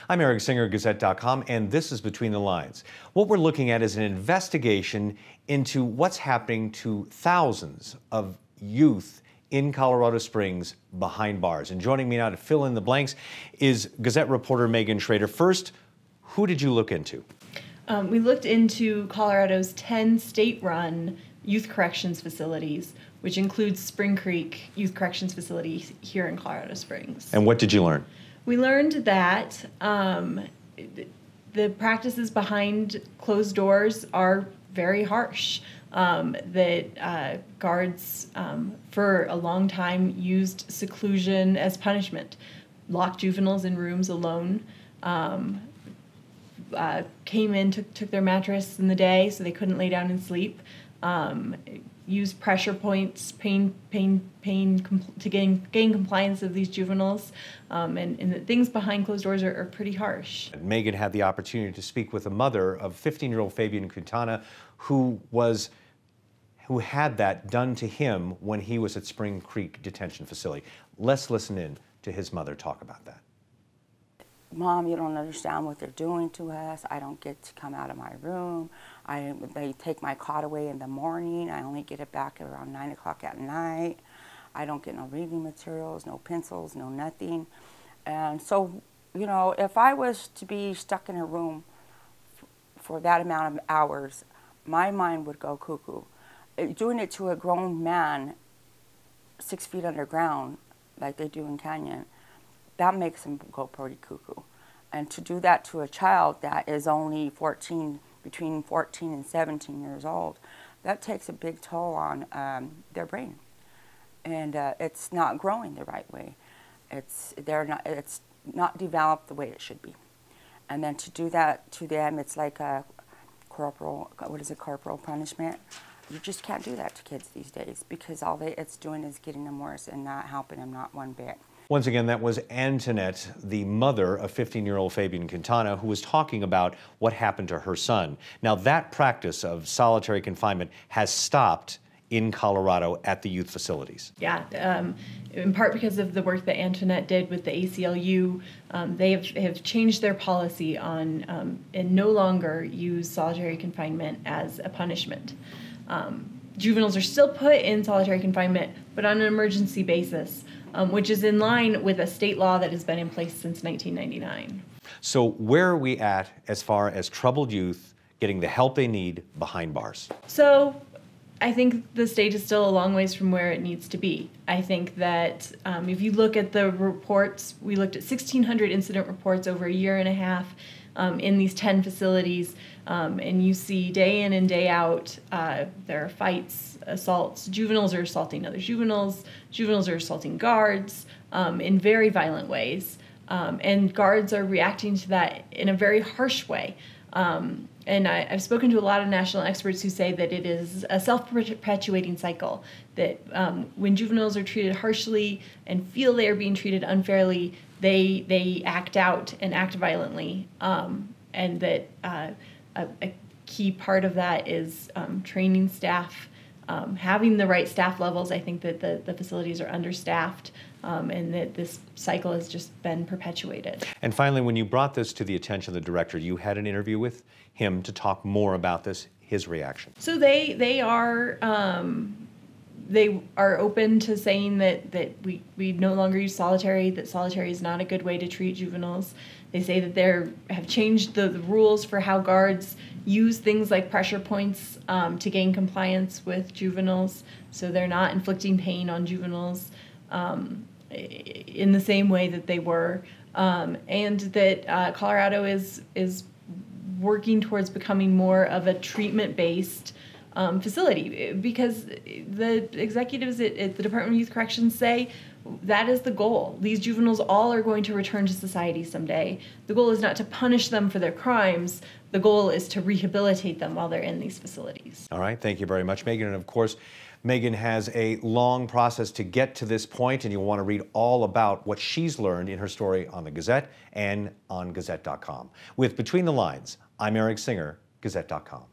I'm Eric Singer, Gazette.com, and this is Between the Lines. What we're looking at is an investigation into what's happening to thousands of youth in Colorado Springs behind bars. And joining me now to fill in the blanks is Gazette reporter Megan Schrader. First, who did you look into? We looked into Colorado's 10 state-run youth corrections facilities, which includes Spring Creek Youth Corrections Facility here in Colorado Springs. And what did you learn? We learned that the practices behind closed doors are very harsh, that guards for a long time used seclusion as punishment, locked juveniles in rooms alone, came in, took their mattress in the day so they couldn't lay down and sleep, used pressure points, pain to gain compliance of these juveniles, and the things behind closed doors are pretty harsh. Megan had the opportunity to speak with a mother of 15-year-old Fabian Quintana who had that done to him when he was at Spring Creek Detention Facility. Let's listen in to his mother talk about that. Mom, you don't understand what they're doing to us. I don't get to come out of my room. They take my cot away in the morning. I only get it back around 9 o'clock at night. I don't get no reading materials, no pencils, no nothing. And so, you know, if I was to be stuck in a room for that amount of hours, my mind would go cuckoo. Doing it to a grown man 6 feet underground, like they do in Canyon, that makes them go pretty cuckoo. And to do that to a child that is only between 14 and 17 years old, that takes a big toll on their brain. And it's not growing the right way. It's not developed the way it should be. And then to do that to them, it's like a corporal punishment. You just can't do that to kids these days because all it's doing is getting them worse and not helping them not one bit. Once again, that was Antoinette, the mother of 15-year-old Fabian Quintana, who was talking about what happened to her son. Now, that practice of solitary confinement has stopped in Colorado at the youth facilities. Yeah, in part because of the work that Antoinette did with the ACLU, they have changed their policy on and no longer use solitary confinement as a punishment. Juveniles are still put in solitary confinement, but on an emergency basis, which is in line with a state law that has been in place since 1999. So where are we at as far as troubled youth getting the help they need behind bars? So I think the state is still a long ways from where it needs to be. I think that if you look at the reports, we looked at 1,600 incident reports over a year and a half in these 10 facilities, and you see day in and day out there are fights, assaults, juveniles are assaulting other juveniles, juveniles are assaulting guards in very violent ways, and guards are reacting to that in a very harsh way. And I've spoken to a lot of national experts who say that it is a self-perpetuating cycle, that when juveniles are treated harshly and feel they are being treated unfairly, they act out and act violently, and that a key part of that is training staff, having the right staff levels. I think that the facilities are understaffed, and that this cycle has just been perpetuated. And finally, when you brought this to the attention of the director, you had an interview with him to talk more about this, his reaction. So they are open to saying that we no longer use solitary, that solitary is not a good way to treat juveniles. They say that they have changed the rules for how guards use things like pressure points to gain compliance with juveniles, so they're not inflicting pain on juveniles in the same way that they were, and that Colorado is working towards becoming more of a treatment-based facility, because the executives at the Department of Youth Corrections say that is the goal. These juveniles all are going to return to society someday. The goal is not to punish them for their crimes. The goal is to rehabilitate them while they're in these facilities. All right, thank you very much, Megan. And of course, Megan has a long process to get to this point, and you'll want to read all about what she's learned in her story on the Gazette and on Gazette.com. With Between the Lines, I'm Eric Singer, Gazette.com.